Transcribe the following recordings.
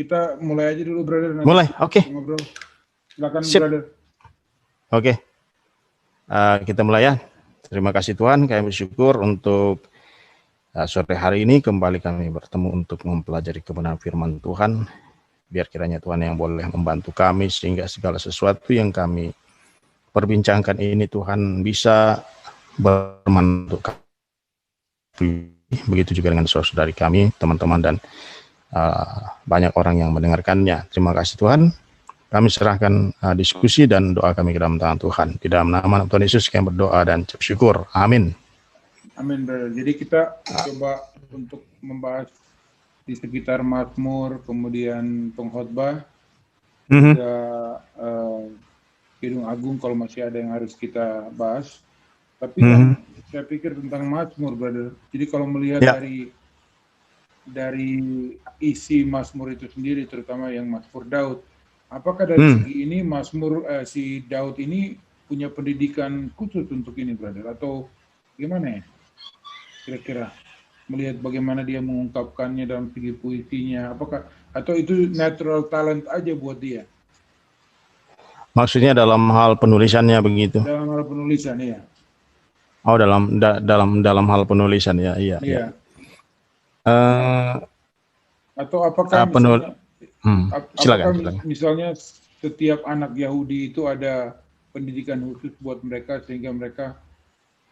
kita mulai aja dulu, brother. Nanti Mulai, oke. ngobrol. Silakan, Sip. brother. Oke. Kita mulai ya. Terima kasih Tuhan, kami bersyukur untuk sore hari ini kembali kami bertemu untuk mempelajari kebenaran firman Tuhan. Biar kiranya Tuhan yang boleh membantu kami sehingga segala sesuatu yang kami perbincangkan ini Tuhan bisa bermanfaat untuk kami. Begitu juga dengan saudara-saudari kami, teman-teman dan banyak orang yang mendengarkannya. Terima kasih Tuhan. Kami serahkan diskusi dan doa kami ke dalam tangan Tuhan. Di dalam nama Tuhan Yesus kami berdoa dan bersyukur. Amin. Amin, brother. Jadi kita coba untuk membahas di sekitar Mazmur, kemudian pengkhotbah, juga Kidung Agung kalau masih ada yang harus kita bahas. Tapi kan saya pikir tentang Mazmur, brother. Jadi kalau melihat dari isi Mazmur itu sendiri, terutama yang Mazmur Daud, apakah dari segi ini Mazmur si Daud ini punya pendidikan khusus untuk ini, brother? Atau gimana ya? Kira-kira melihat bagaimana dia mengungkapkannya dalam segi puisinya, apakah atau itu natural talent aja buat dia? Maksudnya dalam hal penulisannya begitu? Dalam hal penulisan, iya. Oh, dalam hal penulisan ya, iya. Iya. Atau apakah silakan. Misalnya setiap anak Yahudi itu ada pendidikan khusus buat mereka sehingga mereka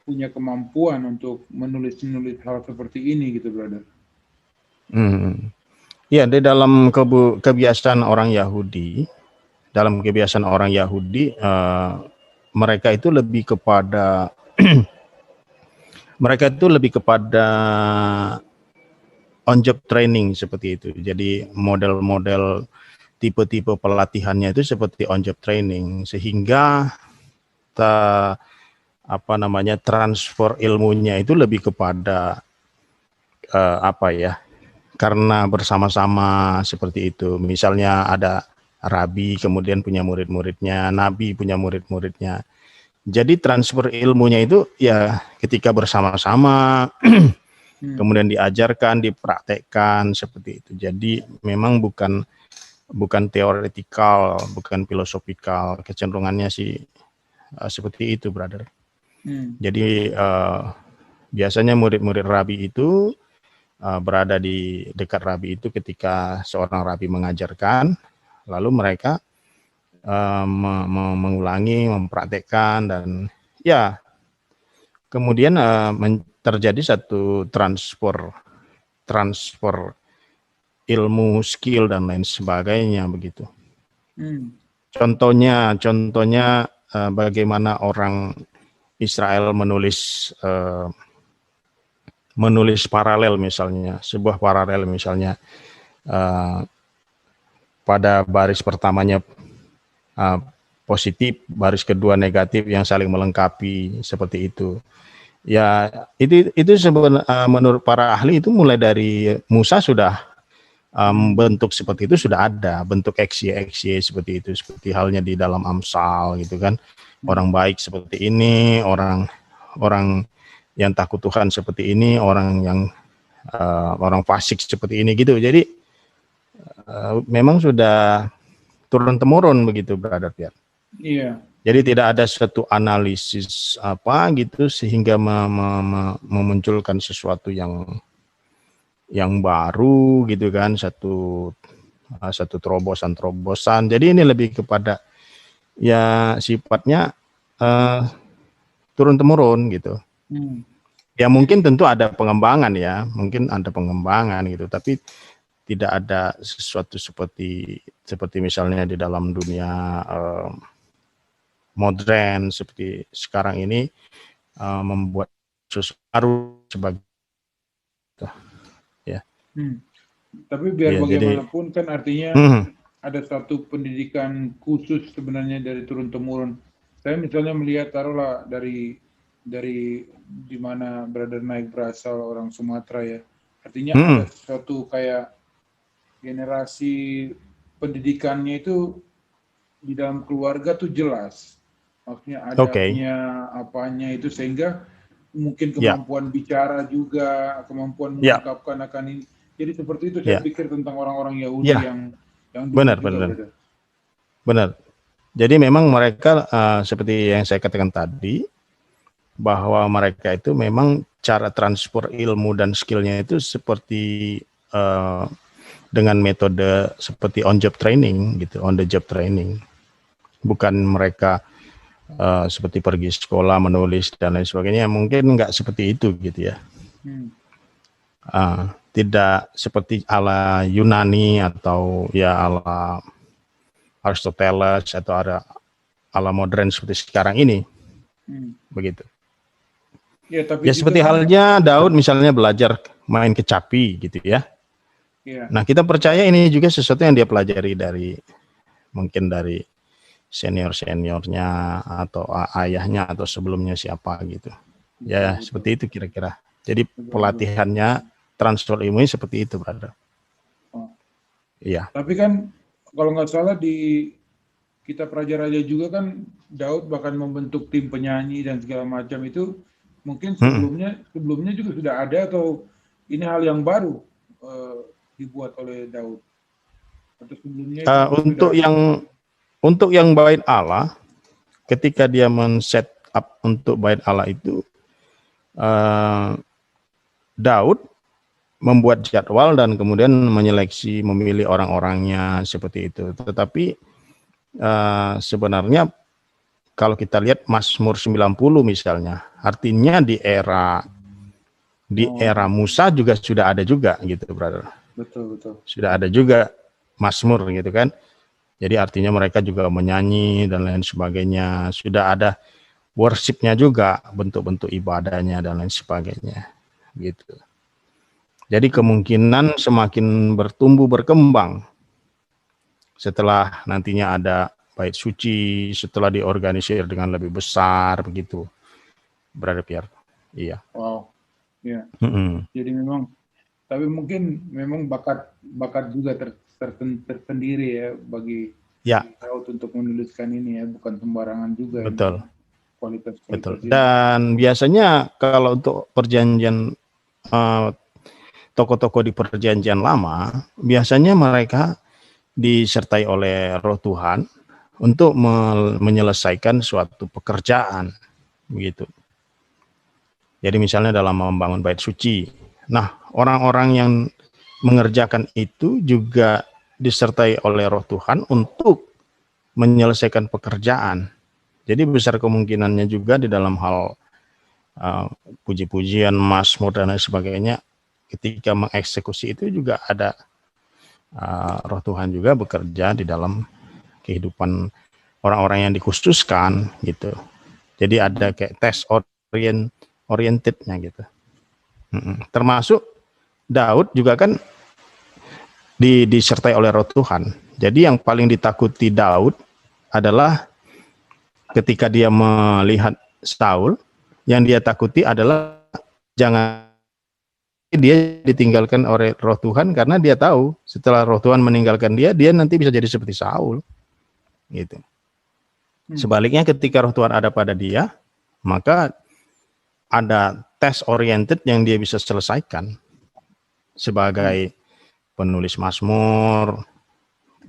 punya kemampuan untuk menulis hal seperti ini gitu, brother? Ya, di dalam kebiasaan orang Yahudi, mereka itu lebih kepada on job training seperti itu. Jadi model-model tipe-tipe pelatihannya itu seperti on job training, sehingga transfer ilmunya itu lebih kepada karena bersama-sama seperti itu. Misalnya ada rabi kemudian punya murid-muridnya, nabi punya murid-muridnya. Jadi transfer ilmunya itu ya ketika bersama-sama kemudian diajarkan, dipraktekkan seperti itu. Jadi memang bukan teoretikal, bukan filosofikal, kecenderungannya sih seperti itu, brother. Jadi biasanya murid-murid rabi itu berada di dekat rabi itu ketika seorang rabi mengajarkan, lalu mereka mengulangi, mempraktekkan, dan ya kemudian terjadi satu transfer ilmu, skill dan lain sebagainya begitu. Contohnya bagaimana orang Israel menulis paralel misalnya, sebuah paralel misalnya pada baris pertamanya positif, baris kedua negatif yang saling melengkapi seperti itu. Ya, itu sebenarnya menurut para ahli itu mulai dari Musa sudah bentuk seperti itu sudah ada, bentuk XY seperti itu, seperti halnya di dalam Amsal gitu kan. Orang baik seperti ini, orang yang takut Tuhan seperti ini, orang fasik seperti ini gitu. Jadi memang sudah turun temurun begitu, brother Pierre. Iya. Jadi tidak ada suatu analisis gitu sehingga memunculkan sesuatu yang baru gitu kan, satu terobosan. Jadi ini lebih kepada ya sifatnya turun temurun gitu. Ya mungkin tentu ada pengembangan gitu, tapi tidak ada sesuatu seperti misalnya di dalam dunia modern seperti sekarang ini membuat sesuatu baru sebagai ya. Tapi biar bagaimanapun kan artinya ada satu pendidikan khusus sebenarnya dari turun temurun. Saya misalnya melihat taruhlah dari di mana brother Naik berasal, orang Sumatera ya. Artinya ada suatu kayak generasi pendidikannya itu di dalam keluarga tuh jelas. Maksudnya adabnya, apanya itu, sehingga mungkin kemampuan bicara juga, kemampuan mengungkapkan akan ini. Jadi seperti itu saya pikir tentang orang-orang Yahudi yang Yang dulu Benar, juga, benar, brother. benar. Jadi memang mereka seperti yang saya katakan tadi, bahwa mereka itu memang cara transfer ilmu dan skillnya itu seperti dengan metode seperti on job training gitu, on the job training. Bukan mereka seperti pergi sekolah menulis dan lain sebagainya, mungkin nggak seperti itu gitu ya. Tidak seperti ala Yunani atau ya ala Aristoteles atau ala modern seperti sekarang ini, begitu. Ya, tapi Ya seperti halnya Daud misalnya belajar main kecapi gitu ya. Nah kita percaya ini juga sesuatu yang dia pelajari mungkin dari seniornya atau ayahnya atau sebelumnya siapa gitu. Ya seperti itu kira-kira. Jadi pelatihannya transfer ilmu seperti itu, brother. Iya. Tapi kan kalau nggak salah di Kitab Raja-Raja juga kan Daud bahkan membentuk tim penyanyi dan segala macam itu mungkin sebelumnya juga sudah ada, atau ini hal yang baru dibuat oleh Daud? Atau sebelumnya untuk yang bait Allah, ketika dia men-set up untuk bait Allah itu, Daud membuat jadwal dan kemudian menyeleksi, memilih orang-orangnya seperti itu. Tetapi sebenarnya kalau kita lihat Mazmur 90 misalnya, artinya di era Musa juga sudah ada juga gitu, brother. Betul. Sudah ada juga Mazmur gitu kan. Jadi artinya mereka juga menyanyi dan lain sebagainya. Sudah ada worship-nya juga, bentuk-bentuk ibadahnya dan lain sebagainya. Gitu. Jadi kemungkinan semakin bertumbuh berkembang setelah nantinya ada bait suci, setelah diorganisir dengan lebih besar begitu, Brother Pierre. Iya. Wow. Ya. Jadi memang, tapi mungkin memang bakat juga tersendiri ya bagi Daud untuk menuliskan ini ya, bukan sembarangan juga. Betul. Kualitas. Dan biasanya kalau untuk perjanjian tokoh-tokoh di perjanjian lama, biasanya mereka disertai oleh Roh Tuhan untuk menyelesaikan suatu pekerjaan, begitu. Jadi misalnya dalam membangun bait suci. Nah, orang-orang yang mengerjakan itu juga disertai oleh Roh Tuhan untuk menyelesaikan pekerjaan. Jadi besar kemungkinannya juga di dalam hal puji-pujian, mazmur dan lain sebagainya, ketika mengeksekusi itu juga ada Roh Tuhan juga bekerja di dalam kehidupan orang-orang yang dikhususkan gitu. Jadi ada kayak tes orientednya gitu. Termasuk Daud juga kan disertai oleh Roh Tuhan. Jadi yang paling ditakuti Daud adalah ketika dia melihat Saul, yang dia takuti adalah jangan dia ditinggalkan oleh Roh Tuhan, karena dia tahu setelah Roh Tuhan meninggalkan dia nanti bisa jadi seperti Saul. Gitu. Sebaliknya ketika Roh Tuhan ada pada dia, maka ada tes oriented yang dia bisa selesaikan sebagai penulis mazmur,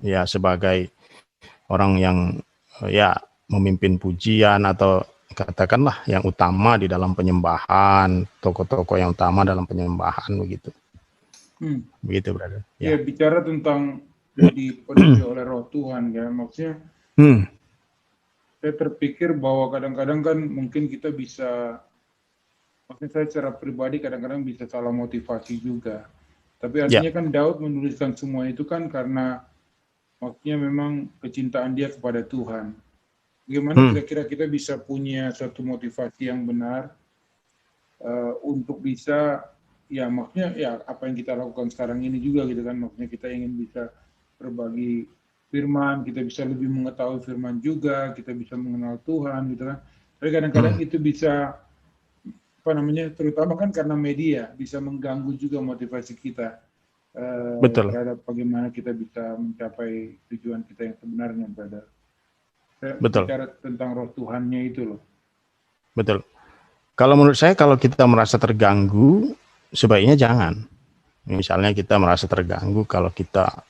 ya sebagai orang yang ya memimpin pujian atau katakanlah yang utama di dalam penyembahan, tokoh-tokoh yang utama dalam penyembahan begitu. Begitu, brother. Ya, bicara tentang dipenuhi oleh Roh Tuhan ya, maksudnya saya terpikir bahwa kadang-kadang kan mungkin kita bisa, maksudnya saya secara pribadi kadang-kadang bisa salah motivasi juga. Tapi artinya kan Daud menuliskan semua itu kan karena maksudnya memang kecintaan dia kepada Tuhan. Bagaimana kira-kira kita bisa punya suatu motivasi yang benar untuk bisa, ya maksudnya ya apa yang kita lakukan sekarang ini juga gitu kan, maksudnya kita ingin bisa berbagi firman, kita bisa lebih mengetahui firman juga, kita bisa mengenal Tuhan gitu kan. Tapi kadang-kadang itu bisa terutama kan karena media bisa mengganggu juga motivasi kita terhadap bagaimana kita bisa mencapai tujuan kita yang sebenarnya, brother. Bicara tentang Roh Tuhannya itu loh. Betul. Kalau menurut saya, kalau kita merasa terganggu, sebaiknya jangan. Misalnya kita merasa terganggu kalau kita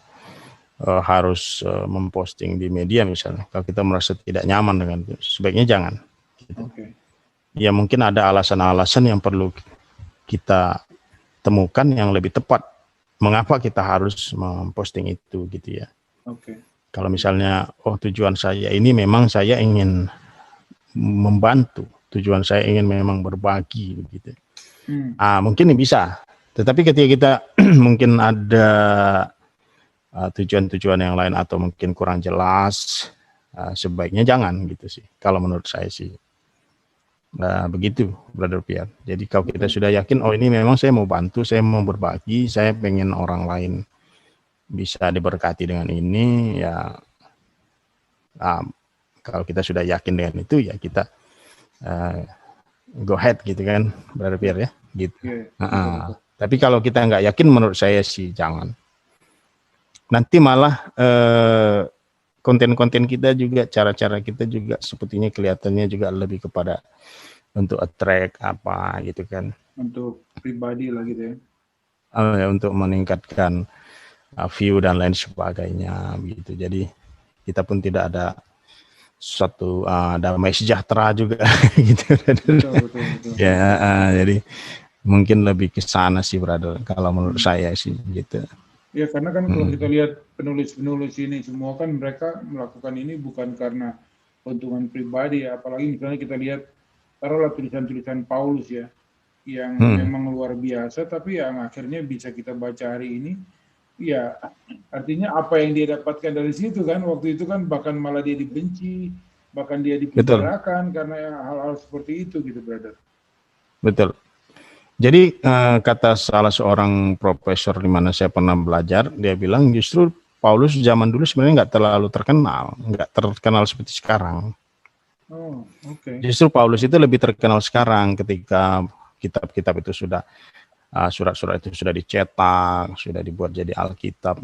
harus memposting di media misalnya. Kalau kita merasa tidak nyaman dengan itu, sebaiknya jangan. Gitu. Oke. Ya mungkin ada alasan-alasan yang perlu kita temukan yang lebih tepat. Mengapa kita harus memposting itu gitu ya. Oke. Kalau misalnya, oh tujuan saya ini memang saya ingin membantu, tujuan saya ingin memang berbagi begitu. Mungkin ini bisa. Tetapi ketika kita mungkin ada tujuan-tujuan yang lain atau mungkin kurang jelas, sebaiknya jangan gitu sih. Kalau menurut saya sih. Begitu, Brother Pierre. Jadi kalau kita sudah yakin, oh ini memang saya mau bantu, saya mau berbagi, saya pengen orang lain bisa diberkati dengan ini, ya kalau kita sudah yakin dengan itu, ya kita go ahead gitu kan, Brother Pierre ya. Gitu. Tapi kalau kita nggak yakin, menurut saya sih jangan. Nanti malah konten-konten kita juga, cara-cara kita juga sepertinya kelihatannya juga lebih kepada untuk attract apa gitu kan. Untuk pribadi lah gitu ya. Untuk meningkatkan view dan lain sebagainya begitu. Jadi kita pun tidak ada suatu damai sejahtera juga gitu. Betul. Ya, jadi mungkin lebih ke sana sih, Brother. Kalau menurut saya sih gitu. Ya karena kan kalau kita lihat penulis-penulis ini semua kan mereka melakukan ini bukan karena keuntungan pribadi ya. Apalagi misalnya kita lihat taruhlah tulisan-tulisan Paulus ya, yang memang luar biasa, tapi yang akhirnya bisa kita baca hari ini, ya artinya apa yang dia dapatkan dari situ kan, waktu itu kan bahkan malah dia dibenci, bahkan dia dipenjarakan karena hal-hal seperti itu gitu, Brother. Betul. Jadi kata salah seorang profesor di mana saya pernah belajar, dia bilang justru Paulus zaman dulu sebenarnya nggak terlalu terkenal, nggak terkenal seperti sekarang. Oh, oke. Justru Paulus itu lebih terkenal sekarang ketika kitab-kitab itu sudah surat-surat itu sudah dicetak, sudah dibuat jadi Alkitab,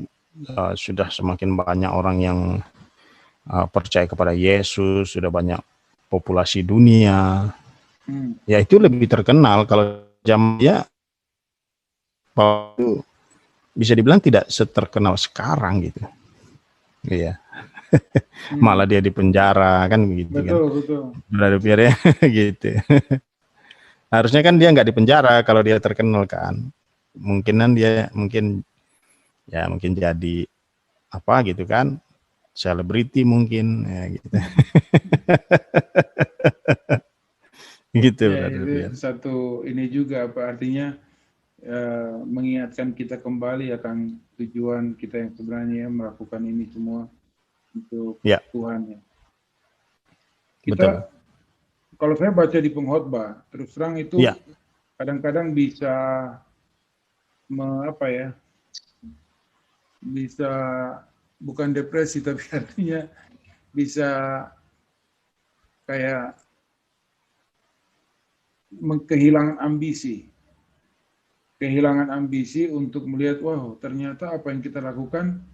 sudah semakin banyak orang yang percaya kepada Yesus, sudah banyak populasi dunia. Ya itu lebih terkenal. Kalau zaman ya Paulus bisa dibilang tidak seterkenal sekarang gitu. Iya. Malah dia di penjara kan begitu. Betul. Brother Pierre ya gitu. Harusnya kan dia nggak di penjara kalau dia terkenal kan. Mungkinan dia mungkin jadi apa gitu kan, selebriti mungkin ya gitu. Gitu. Ya, itu satu ini juga apa artinya mengingatkan kita kembali akan tujuan kita yang sebenarnya melakukan ini semua untuk Tuhan ya. Kita kalau saya baca di pengkhotbah, terus terang itu kadang-kadang bisa bisa bukan depresi tapi artinya bisa kayak kehilangan ambisi untuk melihat wow ternyata apa yang kita lakukan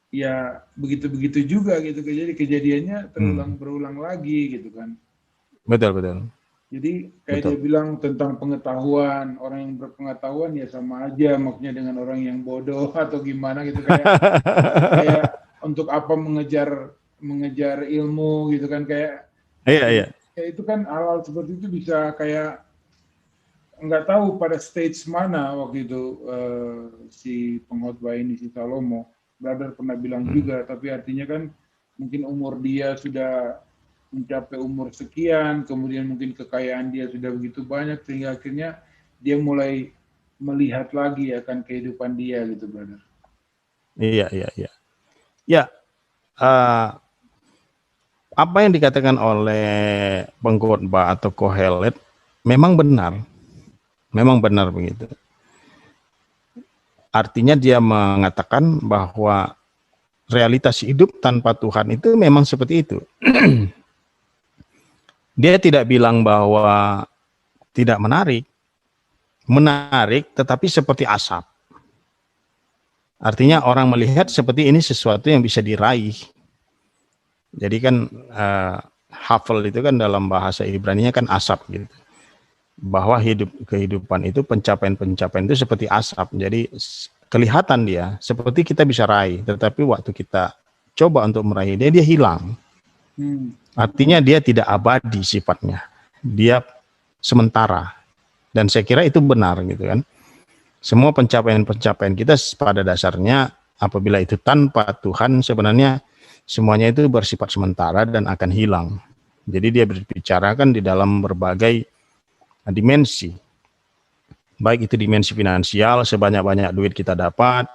ya begitu-begitu juga gitu, jadi kejadiannya berulang lagi gitu kan. Betul. Jadi kayak dia bilang tentang pengetahuan, orang yang berpengetahuan ya sama aja maksudnya dengan orang yang bodoh atau gimana gitu, kayak untuk apa mengejar ilmu gitu kan, kayak iya. Ya itu kan hal-hal seperti itu bisa kayak nggak tahu pada stage mana waktu itu si pengkhotbah ini, si Salomo, Brother pernah bilang juga, tapi artinya kan mungkin umur dia sudah mencapai umur sekian, kemudian mungkin kekayaan dia sudah begitu banyak, sehingga akhirnya dia mulai melihat lagi akan kehidupan dia gitu, Brother. Iya. Ya, apa yang dikatakan oleh pengkhotbah atau Kohelet memang benar begitu. Artinya dia mengatakan bahwa realitas hidup tanpa Tuhan itu memang seperti itu. Dia tidak bilang bahwa tidak menarik tetapi seperti asap. Artinya orang melihat seperti ini sesuatu yang bisa diraih. Jadi kan hafal itu kan dalam bahasa Ibrani-nya kan asap gitu. Bahwa kehidupan itu pencapaian itu seperti asap. Jadi kelihatan dia seperti kita bisa raih, tetapi waktu kita coba untuk meraih dia, dia hilang. Artinya dia tidak abadi sifatnya, dia sementara. Dan saya kira itu benar gitu kan. Semua pencapaian-pencapaian kita pada dasarnya apabila itu tanpa Tuhan, sebenarnya semuanya itu bersifat sementara dan akan hilang. Jadi dia berbicara kan di dalam berbagai dimensi. Baik itu dimensi finansial, sebanyak-banyak duit kita dapat,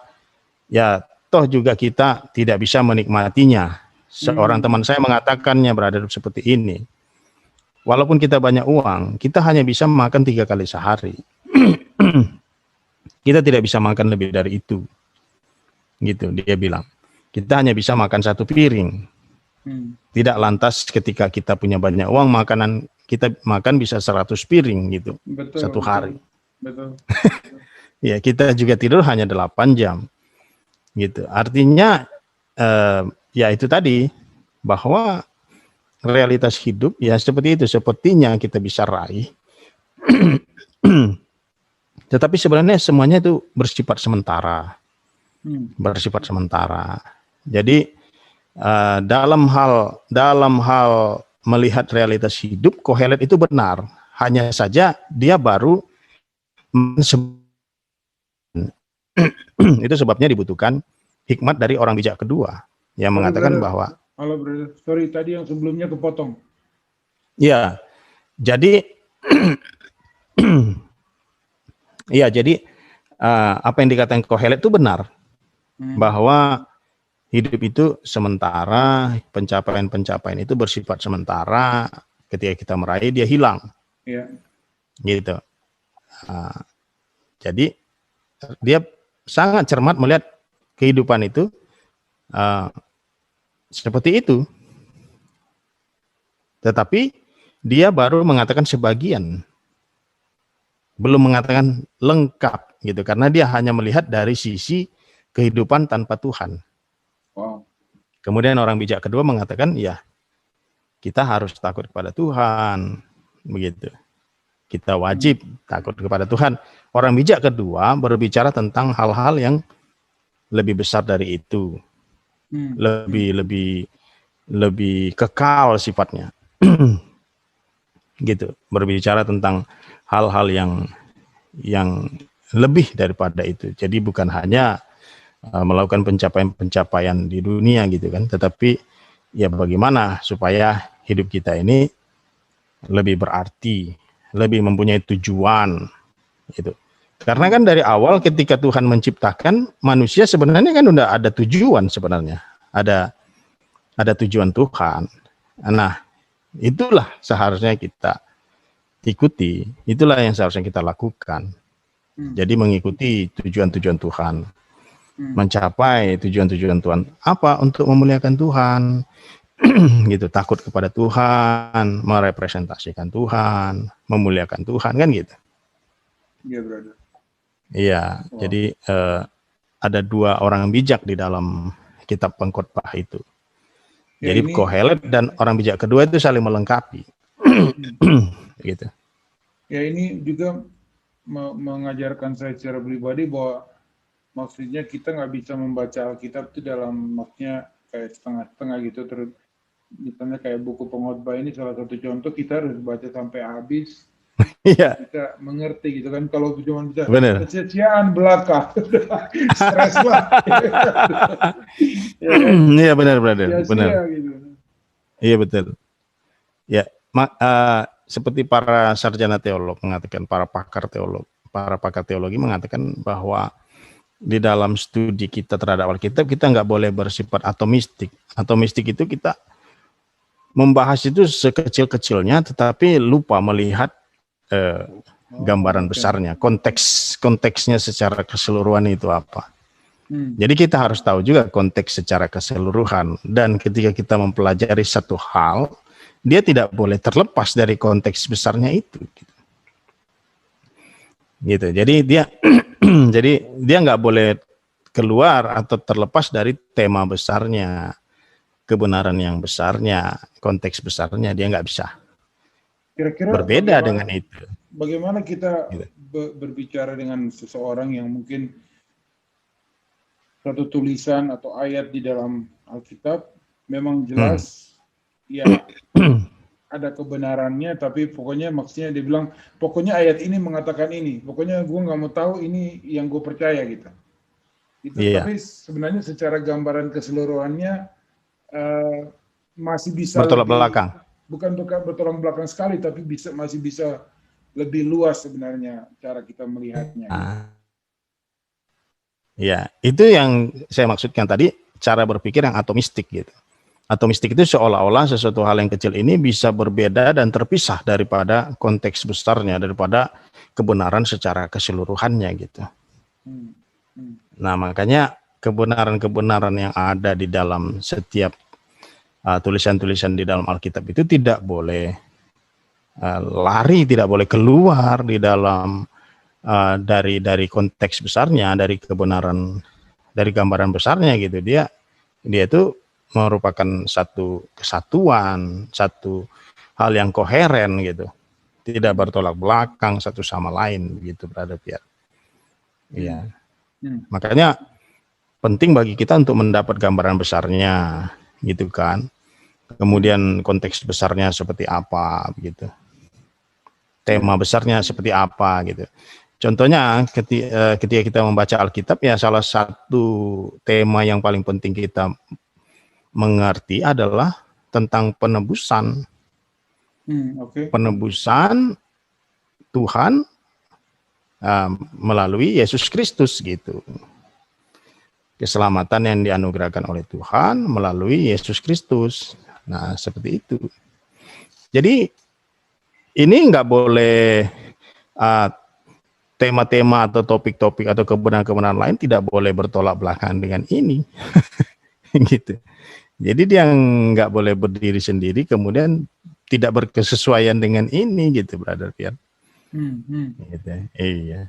ya toh juga kita tidak bisa menikmatinya. Seorang teman saya mengatakannya berada seperti ini. Walaupun kita banyak uang, kita hanya bisa makan 3 kali sehari. Kita tidak bisa makan lebih dari itu. Gitu dia bilang. Kita hanya bisa makan 1 piring. Tidak lantas ketika kita punya banyak uang, makanan kita makan bisa 100 piring gitu. Betul, satu hari. Betul. Ya, kita juga tidur hanya 8 jam. Gitu. Artinya ya itu tadi, bahwa realitas hidup ya seperti itu, sepertinya kita bisa raih. Tetapi sebenarnya semuanya itu bersifat sementara. Bersifat sementara. Jadi dalam hal melihat realitas hidup, Kohelet itu benar. Hanya saja dia baru itu sebabnya dibutuhkan hikmat dari orang bijak kedua yang mengatakan bahwa halo brother, sorry tadi yang sebelumnya kepotong. Ya, jadi iya, jadi apa yang dikatakan Kohelet itu benar, bahwa hidup itu sementara, pencapaian-pencapaian itu bersifat sementara, ketika kita meraih dia hilang. Iya. Gitu. Jadi dia sangat cermat melihat kehidupan itu seperti itu. Tetapi dia baru mengatakan sebagian, belum mengatakan lengkap gitu, karena dia hanya melihat dari sisi kehidupan tanpa Tuhan. Wow. Kemudian orang bijak kedua mengatakan, ya kita harus takut kepada Tuhan, begitu. Kita wajib takut kepada Tuhan. Orang bijak kedua berbicara tentang hal-hal yang lebih besar dari itu, lebih kekal sifatnya, gitu. Berbicara tentang hal-hal yang lebih daripada itu. Jadi bukan hanya melakukan pencapaian-pencapaian di dunia gitu kan, tetapi ya bagaimana supaya hidup kita ini lebih berarti, lebih mempunyai tujuan gitu. Karena kan dari awal ketika Tuhan menciptakan manusia sebenarnya kan udah ada tujuan sebenarnya. Ada tujuan Tuhan. Nah, itulah seharusnya kita ikuti, itulah yang seharusnya kita lakukan. Jadi mengikuti tujuan-tujuan Tuhan, mencapai tujuan-tujuan Tuhan. Apa? Untuk memuliakan Tuhan, gitu. Takut kepada Tuhan, merepresentasikan Tuhan, memuliakan Tuhan, kan gitu. Iya, brother. Iya, jadi ada 2 orang bijak di dalam kitab pengkhotbah itu. Ya, jadi Kohelet dan orang bijak kedua itu saling melengkapi. Gitu. Ya, ini juga mengajarkan saya secara pribadi bahwa maksudnya kita nggak bisa membaca Alkitab itu dalam maksudnya kayak setengah-setengah gitu. Terus misalnya kayak buku pengkhotbah ini salah satu contoh, kita harus baca sampai habis. Iya. Kita mengerti gitu kan. Kalau cuma bisa sia-siaan belaka, stres lah. Iya benar, brother. Benar. Gitu. Iya betul. Ya, seperti para sarjana teolog mengatakan, para pakar teologi mengatakan bahwa di dalam studi kita terhadap Alkitab kita nggak boleh bersifat atomistik. Atomistik itu kita membahas itu sekecil-kecilnya, tetapi lupa melihat gambaran besarnya, konteksnya secara keseluruhan itu apa. Jadi kita harus tahu juga konteks secara keseluruhan, dan ketika kita mempelajari satu hal, dia tidak boleh terlepas dari konteks besarnya itu. Gitu. Jadi dia nggak boleh keluar atau terlepas dari tema besarnya, kebenaran yang besarnya, konteks besarnya, dia nggak bisa. Kira-kira berbeda dengan itu. Bagaimana kita berbicara dengan seseorang yang mungkin suatu tulisan atau ayat di dalam Alkitab memang jelas ya ada kebenarannya, tapi pokoknya maksudnya dia bilang pokoknya ayat ini mengatakan ini, pokoknya gue nggak mau tahu, ini yang gue percaya gitu. Tapi sebenarnya secara gambaran keseluruhannya masih bisa bertolak belakang. Bukan bertolak belakang sekali, tapi masih bisa lebih luas sebenarnya cara kita melihatnya. Ya, itu yang saya maksudkan tadi, cara berpikir yang atomistik gitu. Atomistik itu seolah-olah sesuatu hal yang kecil ini bisa berbeda dan terpisah daripada konteks besarnya, daripada kebenaran secara keseluruhannya gitu. Nah, makanya kebenaran-kebenaran yang ada di dalam setiap tulisan-tulisan di dalam Alkitab itu tidak boleh lari, tidak boleh keluar di dalam dari konteks besarnya, dari kebenaran, dari gambaran besarnya gitu. Dia itu merupakan satu kesatuan, satu hal yang koheren gitu, tidak bertolak belakang satu sama lain gitu, Brother Pierre. Iya. Makanya penting bagi kita untuk mendapat gambaran besarnya gitu kan. Kemudian konteks besarnya seperti apa gitu. Tema besarnya seperti apa gitu. Contohnya ketika kita membaca Alkitab, ya salah satu tema yang paling penting kita mengerti adalah tentang penebusan. Penebusan Tuhan melalui Yesus Kristus gitu. Keselamatan yang dianugerahkan oleh Tuhan melalui Yesus Kristus. Nah, seperti itu. Jadi ini nggak boleh tema-tema atau topik-topik atau kebenaran-kebenaran lain tidak boleh bertolak belakang dengan ini. Gitu. Jadi dia nggak boleh berdiri sendiri kemudian tidak berkesesuaian dengan ini gitu, Brother Pierre. Gitu. Iya.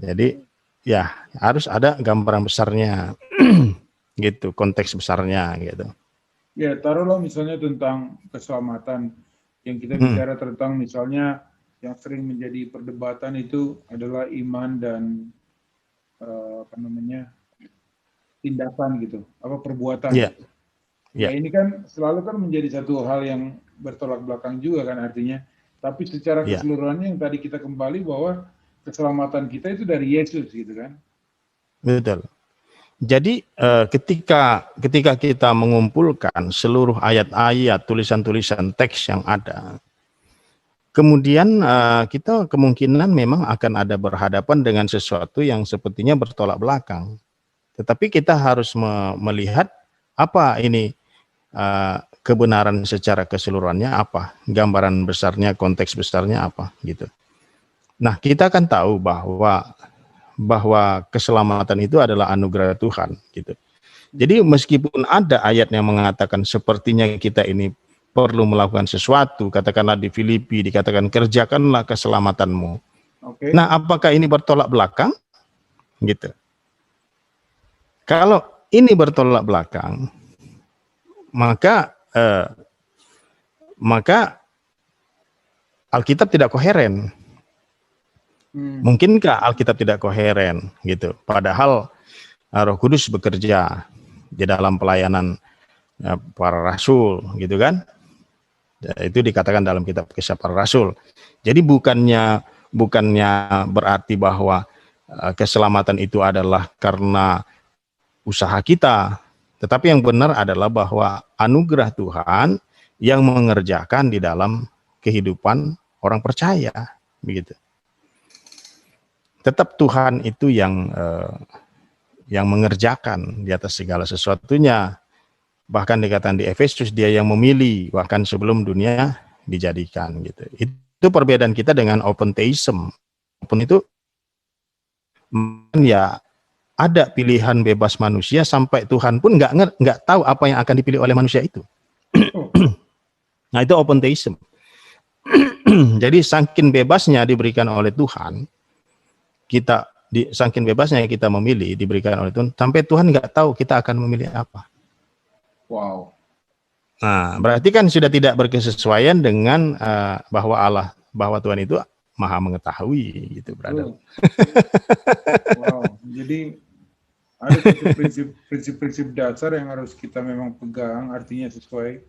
Jadi ya harus ada gambaran besarnya gitu, konteks besarnya gitu. Ya, taruhlah misalnya tentang keselamatan yang kita bicara tentang misalnya yang sering menjadi perdebatan itu adalah iman dan tindakan gitu, perbuatan. Ya ini kan selalu kan menjadi satu hal yang bertolak belakang juga kan artinya. Tapi secara keseluruhannya yang tadi kita kembali bahwa keselamatan kita itu dari Yesus gitu kan. Betul. Jadi ketika kita mengumpulkan seluruh ayat-ayat, tulisan-tulisan teks yang ada, kemudian kita kemungkinan memang akan ada berhadapan dengan sesuatu yang sepertinya bertolak belakang. Tetapi kita harus melihat apa ini kebenaran secara keseluruhannya apa, gambaran besarnya, konteks besarnya apa gitu. Nah, kita akan tahu bahwa keselamatan itu adalah anugerah Tuhan gitu. Jadi meskipun ada ayat yang mengatakan sepertinya kita ini perlu melakukan sesuatu, katakanlah di Filipi dikatakan kerjakanlah keselamatanmu. Nah, apakah ini bertolak belakang? Gitu. Kalau ini bertolak belakang, maka Alkitab tidak koheren. Mungkinkah Alkitab tidak koheren gitu? Padahal Roh Kudus bekerja di dalam pelayanan para rasul gitu kan? Itu dikatakan dalam kitab Kisah Para Rasul. Jadi bukannya berarti bahwa keselamatan itu adalah karena usaha kita, tetapi yang benar adalah bahwa anugerah Tuhan yang mengerjakan di dalam kehidupan orang percaya, begitu. Tetap Tuhan itu yang mengerjakan di atas segala sesuatunya. Bahkan dikatakan di Efesus dia yang memilih bahkan sebelum dunia dijadikan gitu. Itu perbedaan kita dengan open theism. Open itu ya ada pilihan bebas manusia sampai Tuhan pun nggak tahu apa yang akan dipilih oleh manusia itu. Nah, itu open theism. Jadi saking bebasnya diberikan oleh Tuhan, saking bebasnya kita memilih diberikan oleh Tuhan, sampai Tuhan nggak tahu kita akan memilih apa. Wow. Nah, berarti kan sudah tidak berkesesuaian dengan bahwa Tuhan itu maha mengetahui gitu, brother. Wow. Jadi Ada satu prinsip-prinsip dasar yang harus kita memang pegang, artinya sesuai.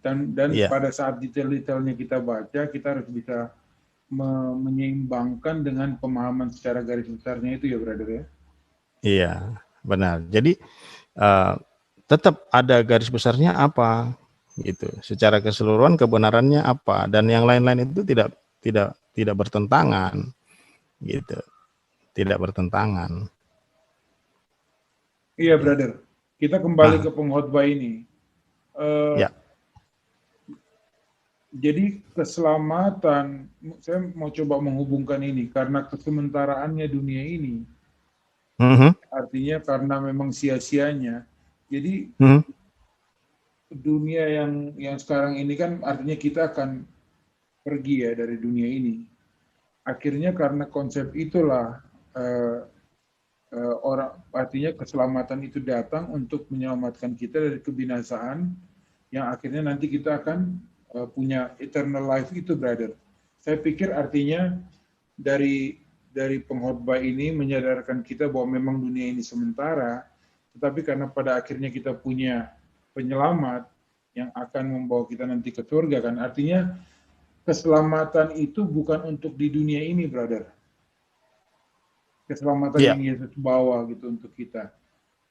Dan Iya, pada saat detail-detailnya kita baca, kita harus bisa menyeimbangkan dengan pemahaman secara garis besarnya itu ya, brother ya. iya, benar. Jadi tetap ada garis besarnya apa, gitu. Secara keseluruhan kebenarannya apa, dan yang lain-lain itu tidak bertentangan, gitu. Tidak bertentangan. Iya, brother. Kita kembali ke pengkhotbah ini. Ya. Jadi keselamatan, saya mau coba menghubungkan ini karena kesementaraannya dunia ini. Artinya karena memang sia-sianya. Jadi dunia yang sekarang ini kan artinya kita akan pergi ya dari dunia ini. Akhirnya karena konsep itulah artinya keselamatan itu datang untuk menyelamatkan kita dari kebinasaan yang akhirnya nanti kita akan punya eternal life itu, brother. Saya pikir artinya dari pengkhotbah ini menyadarkan kita bahwa memang dunia ini sementara, tetapi karena pada akhirnya kita punya penyelamat yang akan membawa kita nanti ke surga kan. Artinya keselamatan itu bukan untuk di dunia ini, brother. Keselamatan yang Yesus bawa gitu untuk kita.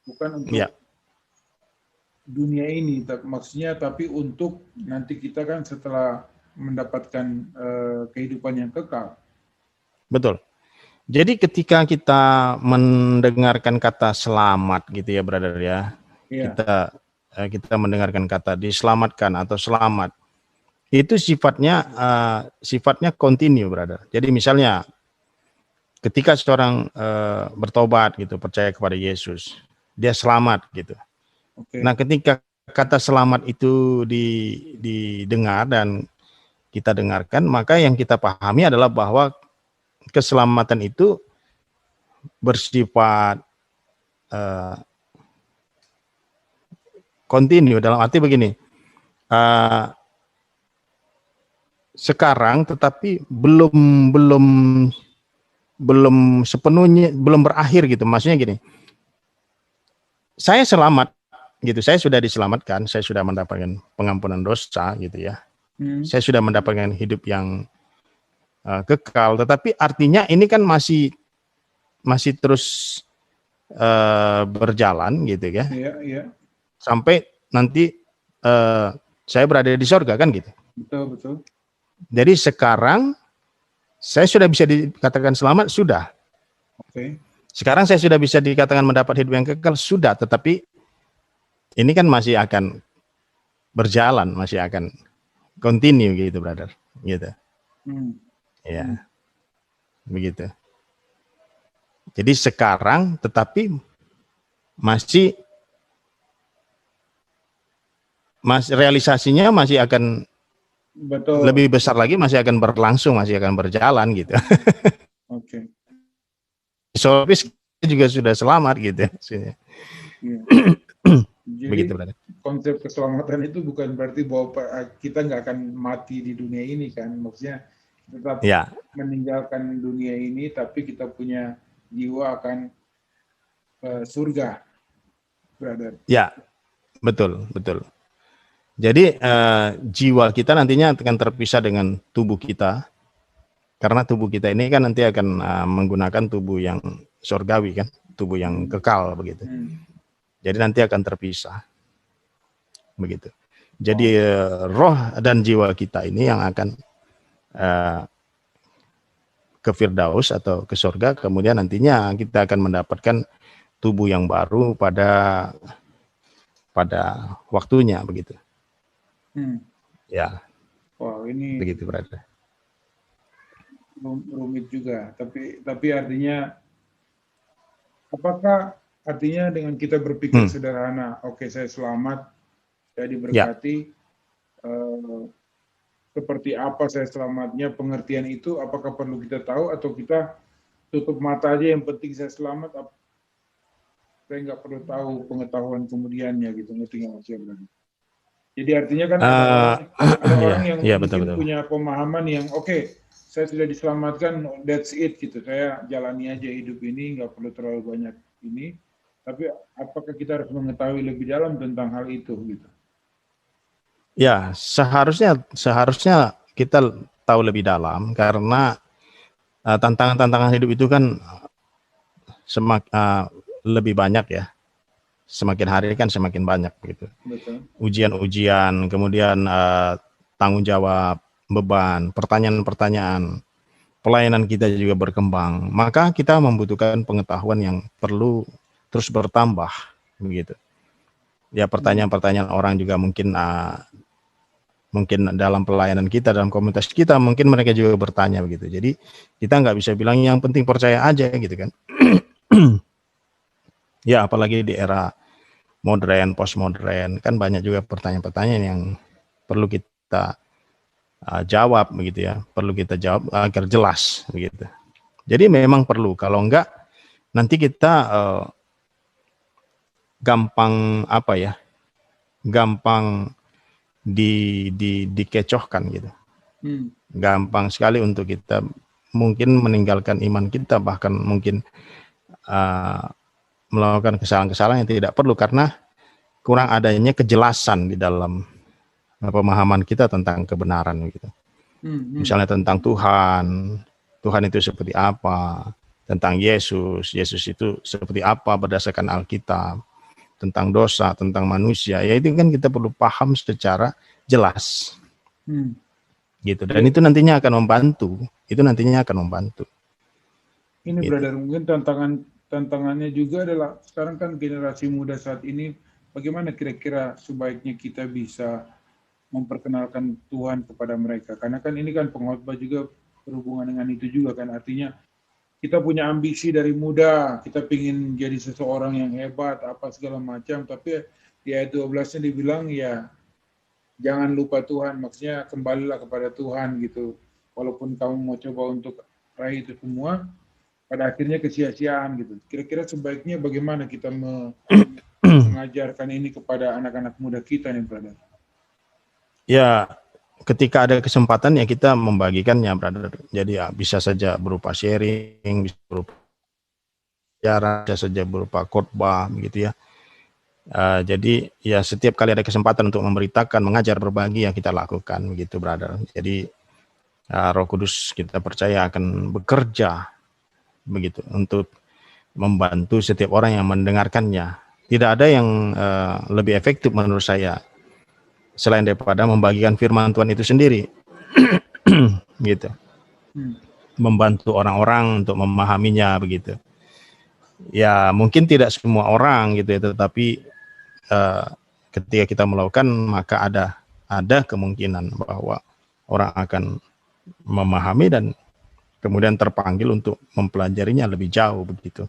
Bukan untuk dunia ini, maksudnya tapi untuk nanti kita kan setelah mendapatkan kehidupan yang kekal. Betul. Jadi ketika kita mendengarkan kata selamat gitu ya, brother ya, kita mendengarkan kata diselamatkan atau selamat, itu sifatnya continue, brother. Jadi misalnya ketika seorang bertobat gitu, percaya kepada Yesus, dia selamat gitu. Nah, ketika kata selamat itu didengar dan kita dengarkan, maka yang kita pahami adalah bahwa keselamatan itu bersifat continue, dalam arti begini, sekarang tetapi belum sepenuhnya, belum berakhir gitu. Maksudnya gini, saya selamat gitu, saya sudah diselamatkan, saya sudah mendapatkan pengampunan dosa gitu ya, saya sudah mendapatkan hidup yang kekal, tetapi artinya ini kan masih terus berjalan gitu ya, sampai nanti saya berada di sorga kan gitu. Betul. Jadi sekarang saya sudah bisa dikatakan selamat, sudah. Sekarang saya sudah bisa dikatakan mendapat hidup yang kekal, sudah. Tetapi ini kan masih akan berjalan, masih akan continue gitu, brother. Gitu. Ya, begitu. Jadi sekarang, tetapi masih realisasinya masih akan lebih besar lagi, masih akan berlangsung, masih akan berjalan gitu. Sopis juga sudah selamat gitu. Begitu, jadi konsep keselamatan itu bukan berarti bahwa kita nggak akan mati di dunia ini kan, maksudnya tetap meninggalkan dunia ini, tapi kita punya jiwa akan surga, brother. Ya, betul. Jadi jiwa kita nantinya akan terpisah dengan tubuh kita, karena tubuh kita ini kan nanti akan menggunakan tubuh yang surgawi kan, tubuh yang kekal begitu. Jadi nanti akan terpisah, begitu. Jadi roh dan jiwa kita ini yang akan ke Firdaus atau ke surga, kemudian nantinya kita akan mendapatkan tubuh yang baru pada waktunya begitu. Ya. Wow, ini begitu, berarti rumit juga, tapi artinya apakah artinya dengan kita berpikir sederhana, oke, saya selamat, saya diberkati, seperti apa saya selamatnya, pengertian itu apakah perlu kita tahu atau kita tutup mata aja, yang penting saya selamat, saya nggak perlu tahu pengetahuan kemudiannya gitu, ngerti nggak maksudnya? Jadi artinya kan ada orang yang mungkin punya pemahaman yang oke, saya sudah diselamatkan, that's it gitu, saya jalani aja hidup ini, nggak perlu terlalu banyak ini. Tapi apakah kita harus mengetahui lebih dalam tentang hal itu gitu? Ya, seharusnya kita tahu lebih dalam, karena tantangan-tantangan hidup itu kan lebih banyak ya. Semakin hari kan semakin banyak gitu. Betul. Ujian-ujian, kemudian tanggung jawab, beban, pertanyaan-pertanyaan, pelayanan kita juga berkembang. Maka kita membutuhkan pengetahuan yang perlu terus bertambah begitu. Ya, pertanyaan-pertanyaan orang juga mungkin dalam pelayanan kita, dalam komunitas kita, mungkin mereka juga bertanya begitu. Jadi kita nggak bisa bilang yang penting percaya aja gitu kan. Ya, apalagi di era modern, postmodern, kan banyak juga pertanyaan-pertanyaan yang perlu kita jawab begitu ya, perlu kita jawab agar jelas begitu. Jadi memang perlu, kalau enggak nanti kita gampang gampang dikecohkan gitu. Gampang sekali untuk kita mungkin meninggalkan iman kita, bahkan mungkin melakukan kesalahan-kesalahan yang tidak perlu karena kurang adanya kejelasan di dalam pemahaman kita tentang kebenaran gitu. Misalnya tentang Tuhan itu seperti apa, tentang Yesus itu seperti apa berdasarkan Alkitab, tentang dosa, tentang manusia, ya itu kan kita perlu paham secara jelas. Gitu. Dan itu nantinya akan membantu. Ini gitu. Brother, mungkin tantangannya juga adalah sekarang kan generasi muda saat ini, bagaimana kira-kira sebaiknya kita bisa memperkenalkan Tuhan kepada mereka. Karena kan ini kan pengkhotbah juga berhubungan dengan itu juga kan, artinya kita punya ambisi dari muda, kita ingin jadi seseorang yang hebat, apa segala macam, tapi di ayat 12-nya dibilang ya jangan lupa Tuhan, maksudnya kembalilah kepada Tuhan gitu. Walaupun kamu mau coba untuk raih itu semua, pada akhirnya kesia-siaan gitu. Kira-kira sebaiknya bagaimana kita mengajarkan ini kepada anak-anak muda kita nih, brother? Ya, ketika ada kesempatan ya kita membagikannya, brother. Jadi ya bisa saja berupa sharing, bisa berupa bicara, bisa saja berupa khotbah begitu ya. Jadi ya setiap kali ada kesempatan untuk memberitakan, mengajar, berbagi, ya kita lakukan begitu, brother. Jadi Roh Kudus kita percaya akan bekerja begitu untuk membantu setiap orang yang mendengarkannya. Tidak ada yang lebih efektif menurut saya selain daripada membagikan firman Tuhan itu sendiri. Gitu. Membantu orang-orang untuk memahaminya begitu. Ya mungkin tidak semua orang gitu ya, tetapi ketika kita melakukan maka ada kemungkinan bahwa orang akan memahami dan kemudian terpanggil untuk mempelajarinya lebih jauh begitu.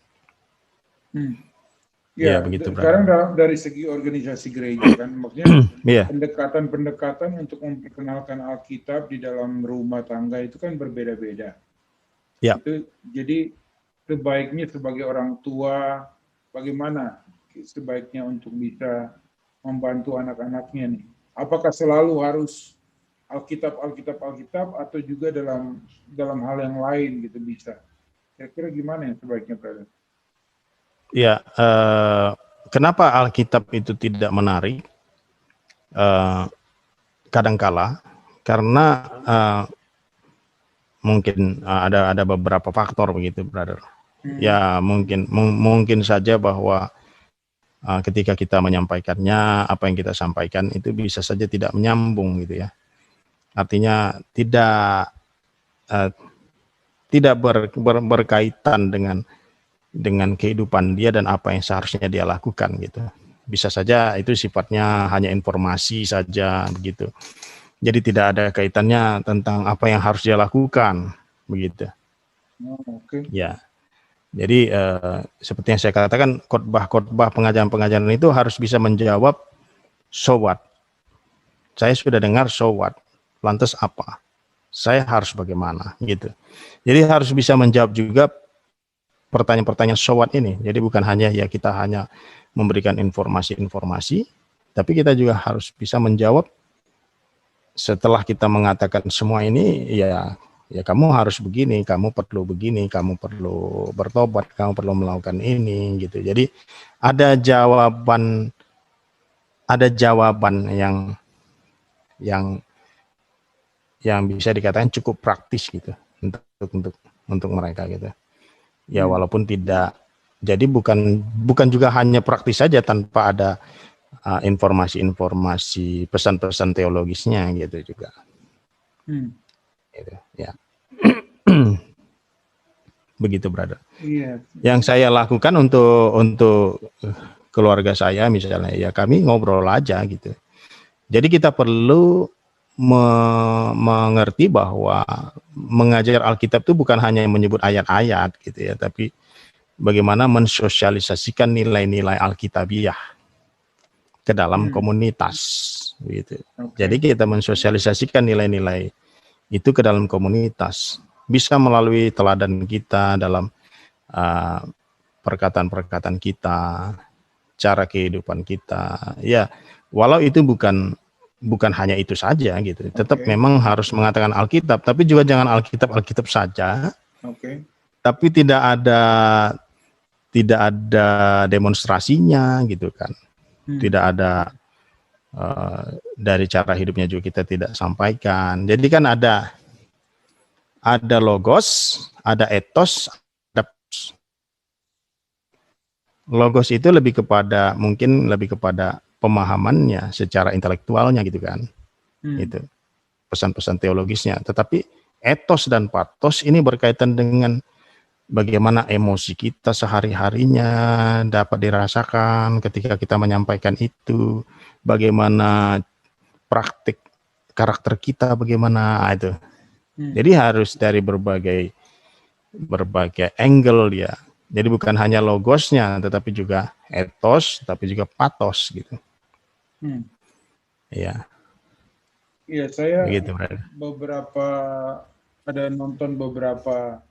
Ya, begitu. Sekarang dari segi organisasi gereja kan, maksudnya pendekatan-pendekatan untuk memperkenalkan Alkitab di dalam rumah tangga itu kan berbeda-beda. Ya. Itu, jadi sebaiknya sebagai orang tua, bagaimana sebaiknya untuk bisa membantu anak-anaknya nih? Apakah selalu harus Alkitab atau juga dalam hal yang lain gitu bisa? Kira-kira gimana yang sebaiknya, brother? Ya, kenapa Alkitab itu tidak menarik? Kadangkala karena mungkin ada beberapa faktor begitu, brother. Ya mungkin saja bahwa ketika kita menyampaikannya, apa yang kita sampaikan itu bisa saja tidak menyambung gitu ya. Artinya tidak berkaitan dengan kehidupan dia dan apa yang seharusnya dia lakukan gitu. Bisa saja itu sifatnya hanya informasi saja begitu. Jadi tidak ada kaitannya tentang apa yang harus dia lakukan begitu. Ya. Jadi seperti yang saya katakan, khotbah pengajaran itu harus bisa menjawab so what. Saya sudah dengar so what. Lantas apa? Saya harus bagaimana gitu. Jadi harus bisa menjawab juga pertanyaan-pertanyaan so what ini. Jadi bukan hanya ya kita hanya memberikan informasi-informasi, tapi kita juga harus bisa menjawab setelah kita mengatakan semua ini, ya Ya kamu harus begini, kamu perlu begini, kamu perlu bertobat, kamu perlu melakukan ini gitu. Jadi ada jawaban yang bisa dikatakan cukup praktis gitu untuk mereka gitu. Ya walaupun tidak, jadi bukan juga hanya praktis saja tanpa ada informasi-informasi pesan-pesan teologisnya gitu juga. Gitu, ya. Begitu, brother. Iya. Yang saya lakukan untuk keluarga saya misalnya, ya kami ngobrol aja gitu. Jadi kita perlu mengerti bahwa mengajar Alkitab itu bukan hanya menyebut ayat-ayat gitu ya, tapi bagaimana mensosialisasikan nilai-nilai Alkitabiah ke dalam komunitas gitu. Jadi kita mensosialisasikan nilai-nilai itu ke dalam komunitas, bisa melalui teladan kita dalam perkataan-perkataan kita, cara kehidupan kita. Ya, walau itu bukan hanya itu saja gitu. Tetap memang harus mengatakan Alkitab, tapi juga jangan Alkitab saja. Tapi tidak ada demonstrasinya gitu kan. Tidak ada dari cara hidupnya juga kita tidak sampaikan. Jadi kan ada logos, ada etos, ada logos itu mungkin lebih kepada pemahamannya secara intelektualnya gitu kan. Itu pesan-pesan teologisnya. Tetapi etos dan patos ini berkaitan dengan bagaimana emosi kita sehari-harinya dapat dirasakan ketika kita menyampaikan itu, bagaimana praktik karakter kita bagaimana itu. Jadi harus dari berbagai angle dia. Jadi bukan hanya logosnya, tetapi juga etos, tapi juga patos gitu. Iya. Iya, saya Begitu, ada nonton beberapa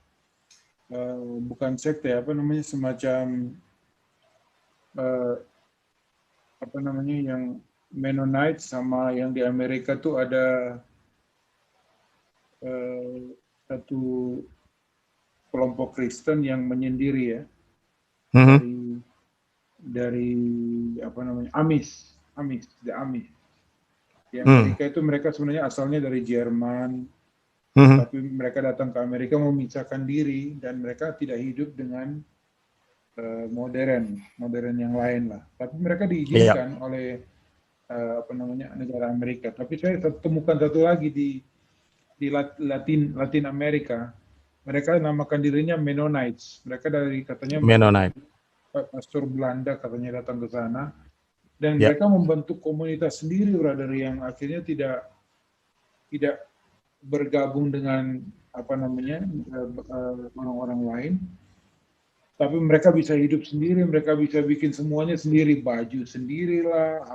bukan sekte, semacam yang Mennonite sama yang di Amerika tuh ada satu kelompok Kristen yang menyendiri ya, dari Amis. Di Amerika itu mereka sebenarnya asalnya dari Jerman, tapi mereka datang ke Amerika memisahkan diri dan mereka tidak hidup dengan modern yang lain lah. Tapi mereka diizinkan oleh negara Amerika. Tapi saya temukan satu lagi di Latin Amerika. Mereka namakan dirinya Mennonites. Mereka katanya Mennonite. Pastor Belanda katanya datang ke sana. Dan mereka membentuk komunitas sendiri, brother, yang akhirnya tidak bergabung dengan orang-orang lain, tapi mereka bisa hidup sendiri, mereka bisa bikin semuanya sendiri, baju sendirilah,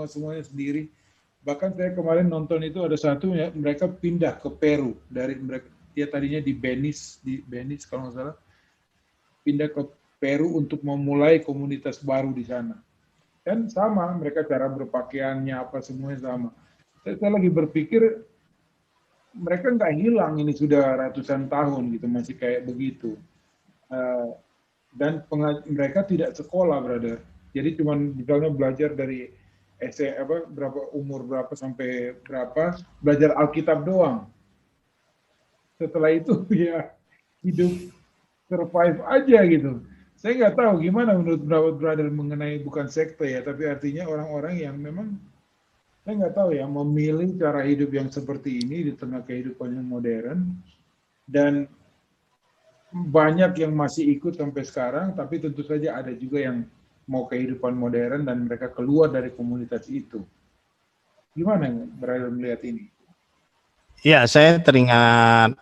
semuanya sendiri. Bahkan saya kemarin nonton itu ada satu ya, mereka pindah ke Peru dari mereka, dia tadinya di Benice kalau nggak salah, pindah ke Peru untuk memulai komunitas baru di sana. Dan sama, mereka cara berpakaiannya semuanya sama. Saya lagi berpikir mereka nggak hilang, ini sudah ratusan tahun gitu, masih kayak begitu. Dan mereka tidak sekolah, brother. Jadi cuma misalnya belajar dari umur berapa sampai berapa, belajar Alkitab doang. Setelah itu ya hidup survive aja gitu. Saya nggak tahu gimana menurut brother mengenai bukan sekte ya, tapi artinya orang-orang yang memang saya nggak tahu ya, memilih cara hidup yang seperti ini di tengah kehidupan yang modern, dan banyak yang masih ikut sampai sekarang, tapi tentu saja ada juga yang mau kehidupan modern dan mereka keluar dari komunitas itu. Gimana brother melihat ini? Ya, saya teringat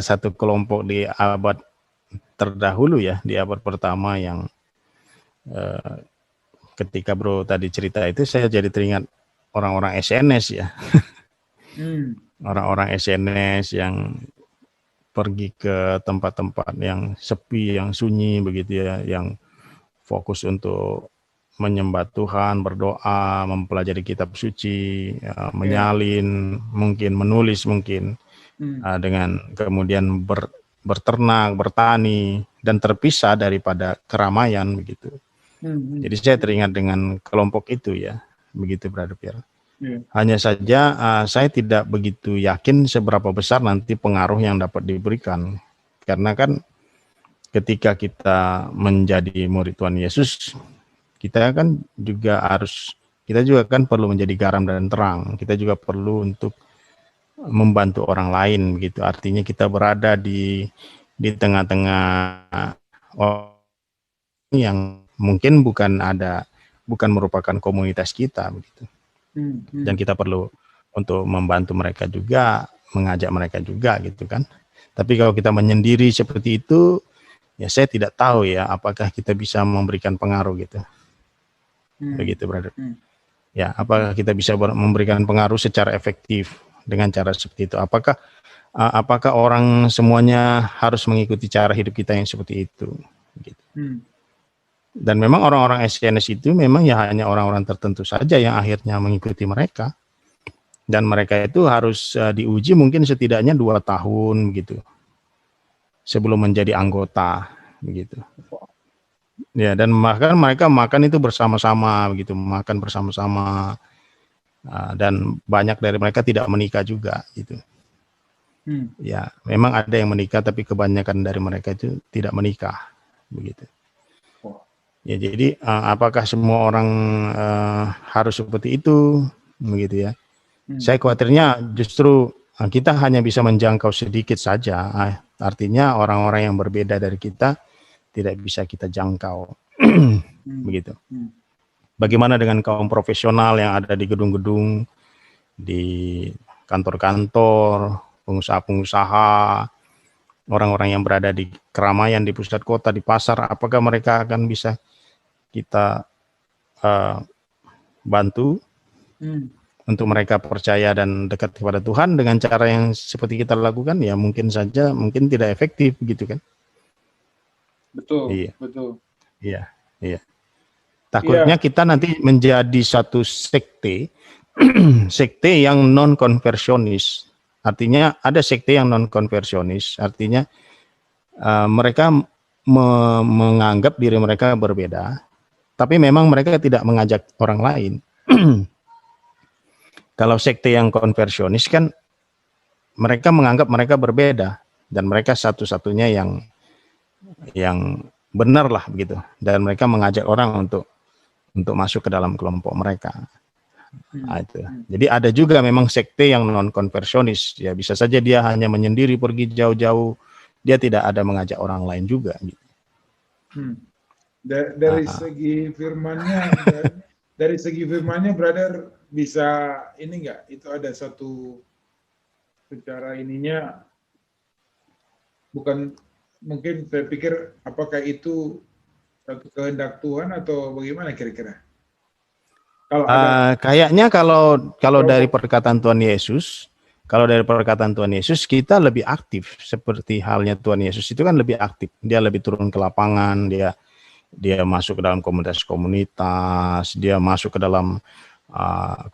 satu kelompok di abad terdahulu ya, di abad pertama yang ketika bro tadi cerita itu, saya jadi teringat orang-orang SNS ya. Orang-orang SNS yang pergi ke tempat-tempat yang sepi, yang sunyi begitu ya, yang fokus untuk menyembah Tuhan, berdoa, mempelajari kitab suci, menyalin, mungkin menulis mungkin. dengan kemudian berternak, bertani, dan terpisah daripada keramaian begitu. Jadi saya teringat dengan kelompok itu ya, begitu Brother Pierre. Hanya saja saya tidak begitu yakin seberapa besar nanti pengaruh yang dapat diberikan, karena kan ketika kita menjadi murid Tuhan Yesus, kita juga kan perlu menjadi garam dan terang. Kita juga perlu untuk membantu orang lain begitu. Artinya kita berada di tengah-tengah orang yang mungkin bukan merupakan komunitas kita begitu. Dan kita perlu untuk membantu mereka juga, mengajak mereka juga gitu kan. Tapi kalau kita menyendiri seperti itu, ya saya tidak tahu ya apakah kita bisa memberikan pengaruh gitu. Begitu Brother. Ya, apakah kita bisa memberikan pengaruh secara efektif dengan cara seperti itu? Apakah orang semuanya harus mengikuti cara hidup kita yang seperti itu? Gitu. Dan memang orang-orang SNS itu memang ya hanya orang-orang tertentu saja yang akhirnya mengikuti mereka. Dan mereka itu harus diuji mungkin setidaknya 2 tahun gitu sebelum menjadi anggota begitu. Ya, dan bahkan mereka makan itu bersama-sama begitu, makan bersama-sama, dan banyak dari mereka tidak menikah juga gitu. Ya, memang ada yang menikah, tapi kebanyakan dari mereka itu tidak menikah begitu. Ya, jadi apakah semua orang harus seperti itu begitu ya? Saya khawatirnya justru kita hanya bisa menjangkau sedikit saja. Artinya orang-orang yang berbeda dari kita tidak bisa kita jangkau. Begitu. Bagaimana dengan kaum profesional yang ada di gedung-gedung, di kantor-kantor, pengusaha-pengusaha, orang-orang yang berada di keramaian, di pusat kota, di pasar, apakah mereka akan bisa kita bantu untuk mereka percaya dan dekat kepada Tuhan dengan cara yang seperti kita lakukan? Ya mungkin saja, mungkin tidak efektif gitu kan. Betul, iya. betul. Iya, iya. Takutnya kita nanti menjadi satu sekte, sekte yang non-konversionis. Artinya ada sekte yang non-konversionis, artinya mereka menganggap diri mereka berbeda, tapi memang mereka tidak mengajak orang lain. Kalau sekte yang konversionis kan mereka menganggap mereka berbeda, dan mereka satu-satunya yang benar lah begitu, dan mereka mengajak orang untuk masuk ke dalam kelompok mereka. Itu. Jadi ada juga memang sekte yang non konversionis, ya bisa saja dia hanya menyendiri pergi jauh-jauh, dia tidak ada mengajak orang lain juga. Gitu. Dari segi firmannya, brother bisa ini enggak? Itu ada satu secara ininya, bukan, mungkin saya pikir apakah itu satu kehendak Tuhan atau bagaimana kira-kira? Kayaknya kalau dari perkataan Tuhan Yesus, kita lebih aktif, seperti halnya Tuhan Yesus itu kan lebih aktif, dia lebih turun ke lapangan, dia masuk ke dalam komunitas, dia masuk ke dalam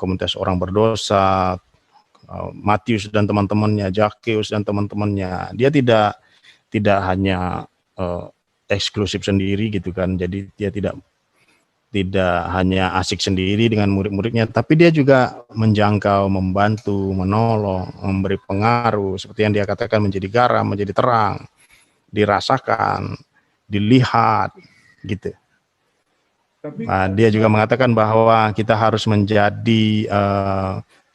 komunitas orang berdosa, Matius dan teman-temannya, Zakheus dan teman-temannya. Dia tidak hanya eksklusif sendiri gitu kan, jadi dia tidak hanya asik sendiri dengan murid-muridnya, tapi dia juga menjangkau, membantu, menolong, memberi pengaruh, seperti yang dia katakan, menjadi garam, menjadi terang, dirasakan, dilihat, gitu. Dia juga mengatakan bahwa kita harus menjadi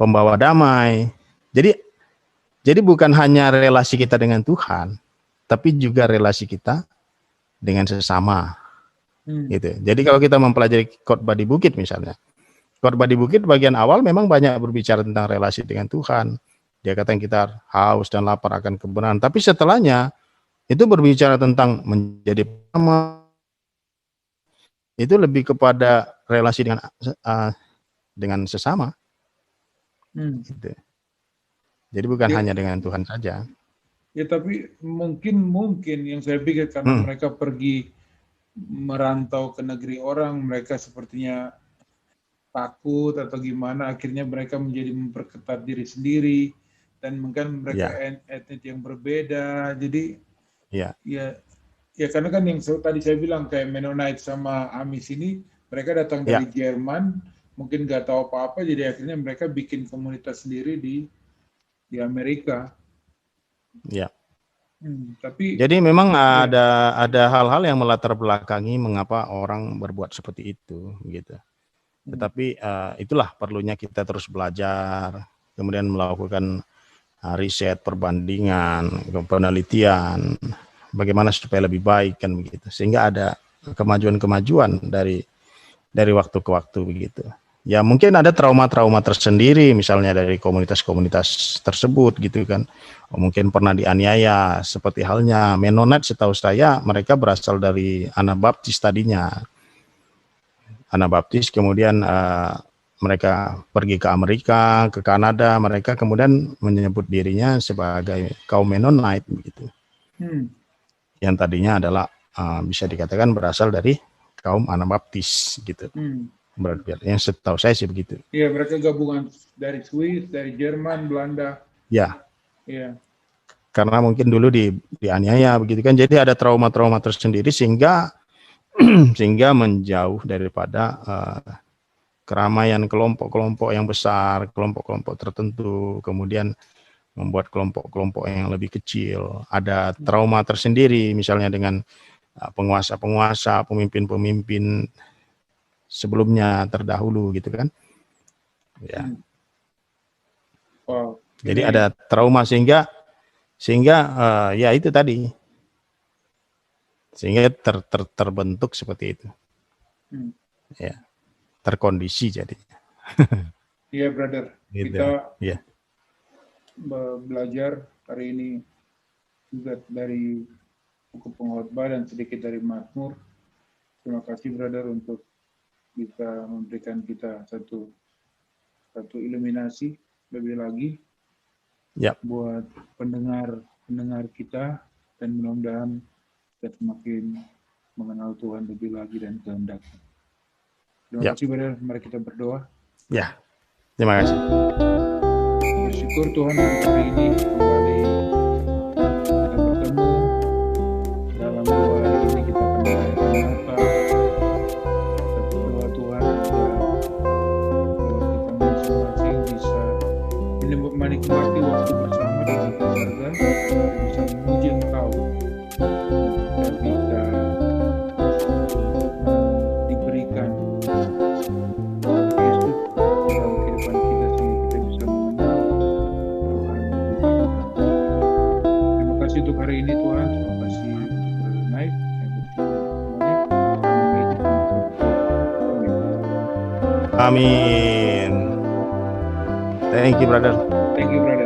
pembawa damai. Jadi bukan hanya relasi kita dengan Tuhan, tapi juga relasi kita dengan sesama. Gitu. Jadi kalau kita mempelajari khotbah di bukit misalnya, khotbah di bukit bagian awal memang banyak berbicara tentang relasi dengan Tuhan. Dia katakan kita haus dan lapar akan kebenaran. Tapi setelahnya itu berbicara tentang menjadi sama. Itu lebih kepada relasi dengan sesama. Gitu. Jadi bukan hanya dengan Tuhan saja. Ya, tapi mungkin yang saya pikir karena mereka pergi merantau ke negeri orang, mereka sepertinya takut atau gimana, akhirnya mereka menjadi memperketat diri sendiri, dan mungkin mereka etnis yang berbeda. Jadi ya karena kan yang tadi saya bilang kayak Mennonite sama Amis ini mereka datang dari Jerman, mungkin nggak tahu apa-apa, jadi akhirnya mereka bikin komunitas sendiri di Amerika. Ya. Tapi jadi memang ada hal-hal yang melatar belakangi mengapa orang berbuat seperti itu, gitu. Tetapi itulah perlunya kita terus belajar, kemudian melakukan riset, perbandingan, penelitian, bagaimana supaya lebih baik kan begitu, sehingga ada kemajuan-kemajuan dari waktu ke waktu begitu. Ya mungkin ada trauma-trauma tersendiri misalnya dari komunitas-komunitas tersebut gitu kan. Mungkin pernah dianiaya, seperti halnya Mennonite, setahu saya mereka berasal dari Anabaptis tadinya. Anabaptis, kemudian mereka pergi ke Amerika, ke Kanada, mereka kemudian menyebut dirinya sebagai kaum Mennonite begitu. Yang tadinya adalah bisa dikatakan berasal dari kaum Anabaptis gitu. Berarti yang setahu saya sih begitu. Iya, mereka gabungan dari Swiss, dari Jerman, Belanda. Ya. Iya. Karena mungkin dulu dianiaya begitu kan, jadi ada trauma-trauma tersendiri sehingga menjauh daripada keramaian kelompok-kelompok yang besar, kelompok-kelompok tertentu, kemudian membuat kelompok-kelompok yang lebih kecil. Ada trauma tersendiri misalnya dengan penguasa-penguasa, pemimpin-pemimpin sebelumnya terdahulu gitu kan. Ya. Wow. Jadi ada trauma sehingga ya itu tadi. Sehingga terbentuk seperti itu. Ya. Terkondisi jadinya. Iya, brother. Gitu. Kita ya. Belajar hari ini juga dari buku pengkhotbah dan sedikit dari Mazmur. Terima kasih, brother, untuk bisa memberikan kita satu iluminasi lebih lagi buat pendengar kita, dan mudah-mudahan kita semakin mengenal Tuhan lebih lagi dan kehendaknya. Terima kasih, brother. Mari kita berdoa. Ya, terima kasih. Bersyukur Tuhan hari ini kembali kita bertemu dalam 2 hari ini, kita akan merayakan Natal. Kita berdoa Tuhan agar kita masing-masing bisa menikmati waktu bersama dengan keluarga, bisa memuji Engkau, kita bisa diberikan Yesus dalam kehidupan kita sehingga kita bisa mengenal Tuhan lebih dalam. Terima kasih untuk hari ini Tuhan, terima kasih untuk Brother Naik, saya bersyukur semuanya. Amin. Thank you, brother. Thank you, brother.